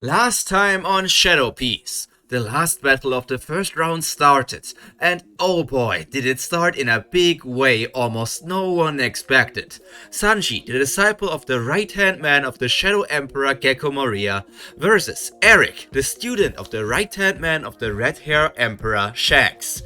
Last time on Shadow Piece, the last battle of the first round started, and oh boy, did it start in a big way almost no one expected. Sanji, the disciple of the right-hand man of the Shadow Emperor Gecko Moria, versus Eric, the student of the right-hand man of the Red-Hair Emperor Shanks.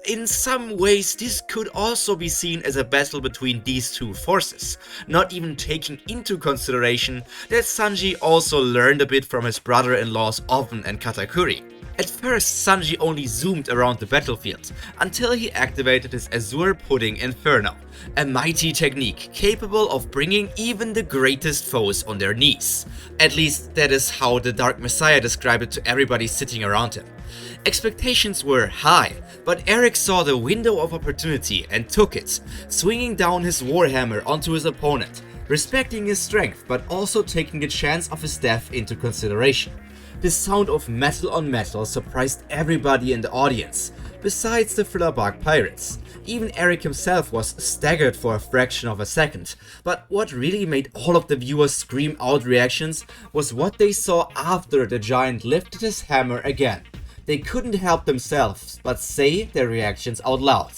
In some ways, this could also be seen as a battle between these two forces, not even taking into consideration that Sanji also learned a bit from his brother-in-laws Oven and Katakuri. At first, Sanji only zoomed around the battlefield, until he activated his Azure Pudding Inferno, a mighty technique capable of bringing even the greatest foes on their knees. At least that is how the Dark Messiah described it to everybody sitting around him. Expectations were high, but Eric saw the window of opportunity and took it, swinging down his warhammer onto his opponent, respecting his strength but also taking the chance of his death into consideration. The sound of metal on metal surprised everybody in the audience, besides the Strawhat Pirates. Even Eric himself was staggered for a fraction of a second, but what really made all of the viewers scream out reactions was what they saw after the giant lifted his hammer again. They couldn't help themselves but say their reactions out loud.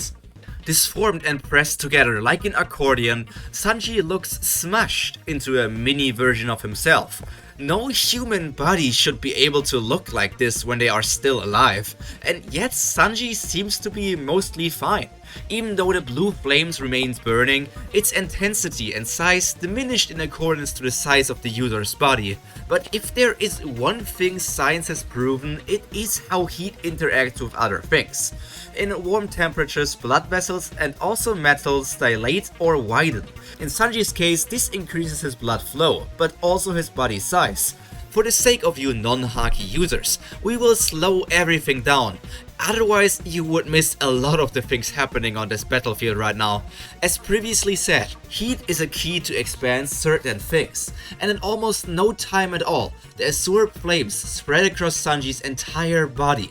Disformed and pressed together like an accordion, Sanji looks smashed into a mini version of himself. No human body should be able to look like this when they are still alive, and yet Sanji seems to be mostly fine. Even though the blue flames remains burning, its intensity and size diminished in accordance to the size of the user's body. But if there is one thing science has proven, it is how heat interacts with other things. In warm temperatures, blood vessels and also metals dilate or widen. In Sanji's case, this increases his blood flow, but also his body size. For the sake of you non-Haki users, we will slow everything down. Otherwise, you would miss a lot of the things happening on this battlefield right now. As previously said, heat is a key to expand certain things, and in almost no time at all, the Azure flames spread across Sanji's entire body.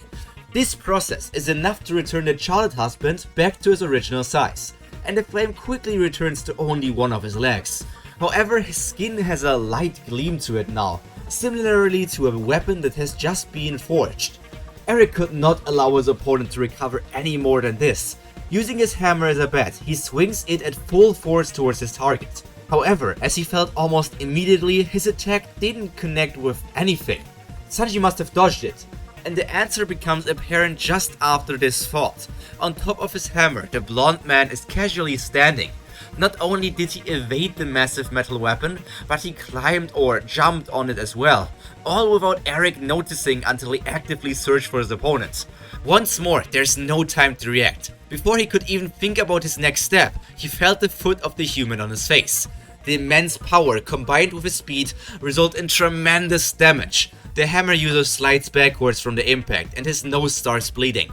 This process is enough to return the child husband back to his original size, and the flame quickly returns to only one of his legs. However, his skin has a light gleam to it now, similarly to a weapon that has just been forged. Eric could not allow his opponent to recover any more than this. Using his hammer as a bat, he swings it at full force towards his target. However, as he felt almost immediately, his attack didn't connect with anything. Sanji must have dodged it, and the answer becomes apparent just after this thought. On top of his hammer, the blonde man is casually standing. Not only did he evade the massive metal weapon, but he climbed or jumped on it as well, all without Eric noticing until he actively searched for his opponent. Once more, there's no time to react. Before he could even think about his next step, he felt the foot of the human on his face. The immense power combined with his speed result in tremendous damage. The hammer user slides backwards from the impact and his nose starts bleeding.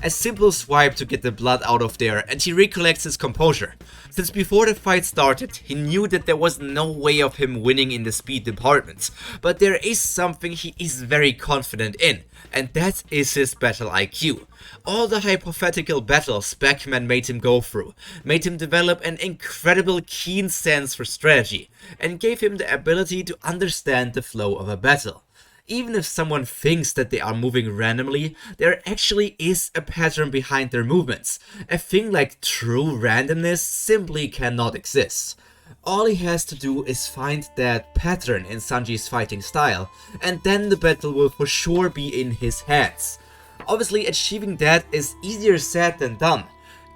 A simple swipe to get the blood out of there and he recollects his composure. Since before the fight started, he knew that there was no way of him winning in the speed department, but there is something he is very confident in, and that is his battle IQ. All the hypothetical battles Backman made him go through, made him develop an incredible keen sense for strategy, and gave him the ability to understand the flow of a battle. Even if someone thinks that they are moving randomly, there actually is a pattern behind their movements. A thing like true randomness simply cannot exist. All he has to do is find that pattern in Sanji's fighting style, and then the battle will for sure be in his hands. Obviously, achieving that is easier said than done.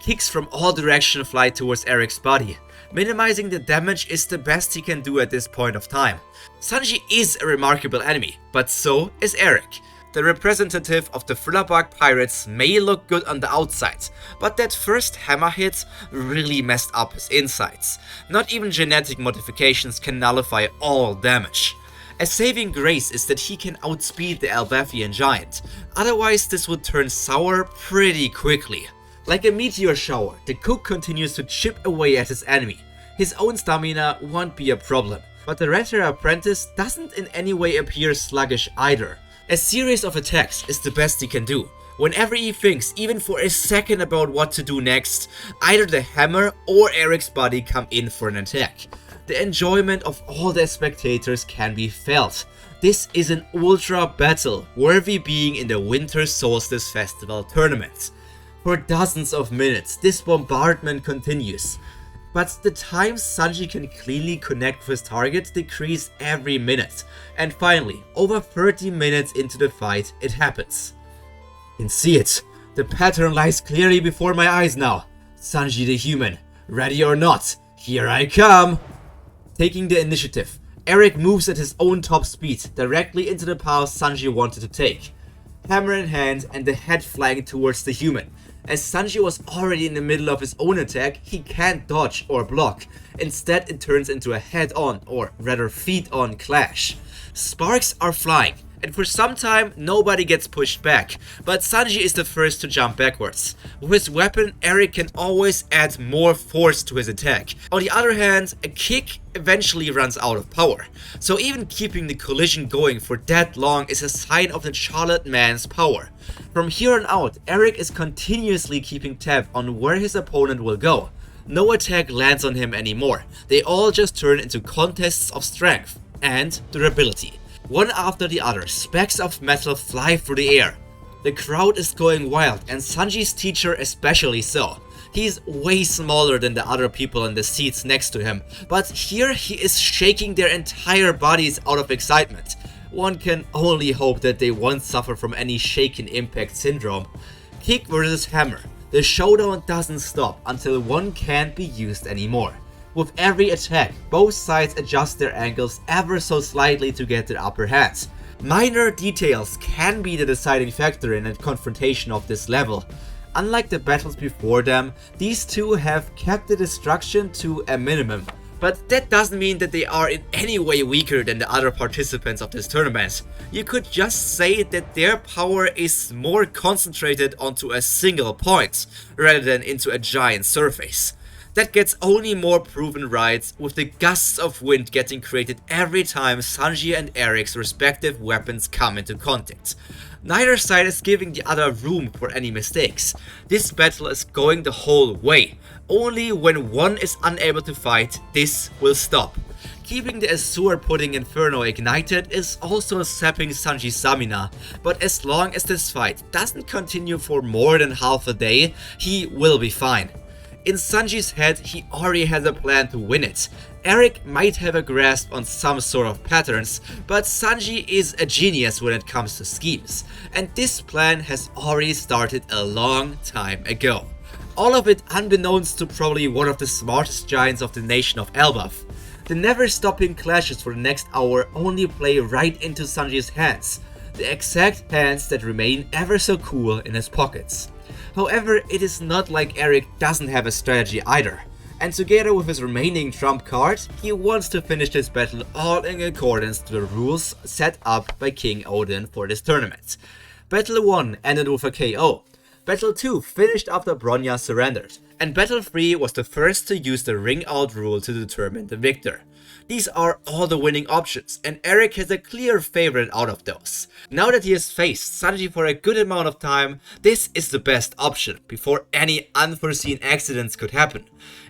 Kicks from all directions fly towards Eric's body. Minimizing the damage is the best he can do at this point of time. Sanji is a remarkable enemy, but so is Eric. The representative of the Strawhat Pirates may look good on the outside, but that first hammer hit really messed up his insides. Not even genetic modifications can nullify all damage. A saving grace is that he can outspeed the Elbafian giant, otherwise this would turn sour pretty quickly. Like a meteor shower, the cook continues to chip away at his enemy. His own stamina won't be a problem, but the Red Hair apprentice doesn't in any way appear sluggish either. A series of attacks is the best he can do. Whenever he thinks even for a second about what to do next, either the hammer or Eric's body come in for an attack. The enjoyment of all the spectators can be felt. This is an ultra battle, worthy being in the Winter Solstice Festival tournament. For dozens of minutes, this bombardment continues. But the time Sanji can cleanly connect with his target decrease every minute. And finally, over 30 minutes into the fight, it happens. You can see it. The pattern lies clearly before my eyes now. Sanji the human, ready or not, here I come! Taking the initiative, Eric moves at his own top speed directly into the path Sanji wanted to take. Hammer in hand and the head flying towards the human. As Sanji was already in the middle of his own attack, he can't dodge or block. Instead, it turns into a head-on, or rather feet-on clash. Sparks are flying, and for some time nobody gets pushed back, but Sanji is the first to jump backwards. With his weapon, Eric can always add more force to his attack. On the other hand, a kick eventually runs out of power, so even keeping the collision going for that long is a sign of the Charlotte man's power. From here on out, Eric is continuously keeping tab on where his opponent will go. No attack lands on him anymore, they all just turn into contests of strength and durability. One after the other, specks of metal fly through the air. The crowd is going wild, and Sanji's teacher especially so. He's way smaller than the other people in the seats next to him, but here he is shaking their entire bodies out of excitement. One can only hope that they won't suffer from any shaken impact syndrome. Kick versus hammer. The showdown doesn't stop until one can't be used anymore. With every attack, both sides adjust their angles ever so slightly to get their upper hands. Minor details can be the deciding factor in a confrontation of this level. Unlike the battles before them, these two have kept the destruction to a minimum. But that doesn't mean that they are in any way weaker than the other participants of this tournament. You could just say that their power is more concentrated onto a single point, rather than into a giant surface. That gets only more proven right with the gusts of wind getting created every time Sanji and Eric's respective weapons come into contact. Neither side is giving the other room for any mistakes. This battle is going the whole way. Only when one is unable to fight, this will stop. Keeping the Azure Pudding Inferno ignited is also sapping Sanji's stamina, but as long as this fight doesn't continue for more than half a day, he will be fine. In Sanji's head, he already has a plan to win it. Eric might have a grasp on some sort of patterns, but Sanji is a genius when it comes to schemes, and this plan has already started a long time ago. All of it unbeknownst to probably one of the smartest giants of the nation of Elbaf. The never-stopping clashes for the next hour only play right into Sanji's hands, the exact hands that remain ever so cool in his pockets. However, it is not like Eric doesn't have a strategy either, and together with his remaining trump card, he wants to finish this battle all in accordance to the rules set up by King Odin for this tournament. Battle 1 ended with a KO, Battle 2 finished after Bronya surrendered, and Battle 3 was the first to use the ring out rule to determine the victor. These are all the winning options, and Eric has a clear favorite out of those. Now that he has faced Sanji for a good amount of time, this is the best option before any unforeseen accidents could happen.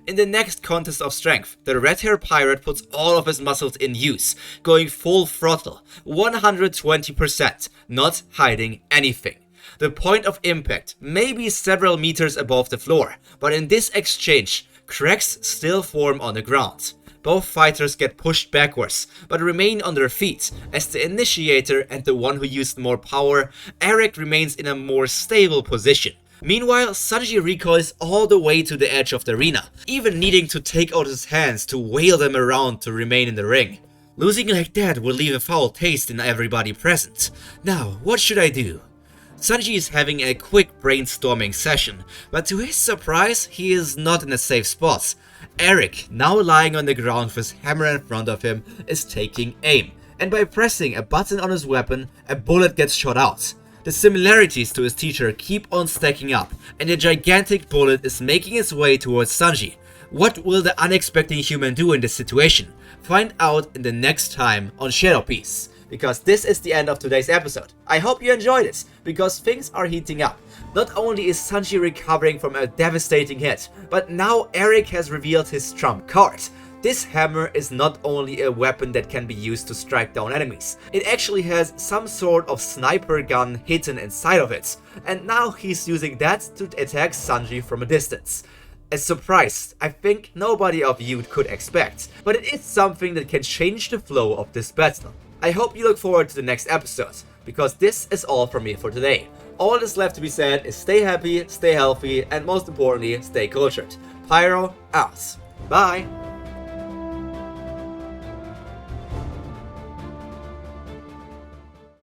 In the next contest of strength, the red-haired pirate puts all of his muscles in use, going full throttle, 120%, not hiding anything. The point of impact may be several meters above the floor, but in this exchange, cracks still form on the ground. Both fighters get pushed backwards, but remain on their feet. As the initiator and the one who used more power, Eric remains in a more stable position. Meanwhile, Sanji recoils all the way to the edge of the arena, even needing to take out his hands to wail them around to remain in the ring. Losing like that will leave a foul taste in everybody present. Now, what should I do? Sanji is having a quick brainstorming session, but to his surprise, he is not in a safe spot. Eric, now lying on the ground with his hammer in front of him, is taking aim, and by pressing a button on his weapon, a bullet gets shot out. The similarities to his teacher keep on stacking up, and a gigantic bullet is making its way towards Sanji. What will the unexpected human do in this situation? Find out in the next time on Shadow Piece. Because this is the end of today's episode. I hope you enjoyed it, because things are heating up. Not only is Sanji recovering from a devastating hit, but now Eric has revealed his trump card. This hammer is not only a weapon that can be used to strike down enemies, it actually has some sort of sniper gun hidden inside of it, and now he's using that to attack Sanji from a distance. A surprise I think nobody of you could expect, but it is something that can change the flow of this battle. I hope you look forward to the next episode, because this is all from me for today. All that's left to be said is stay happy, stay healthy, and most importantly, stay cultured. Pyro out. Bye!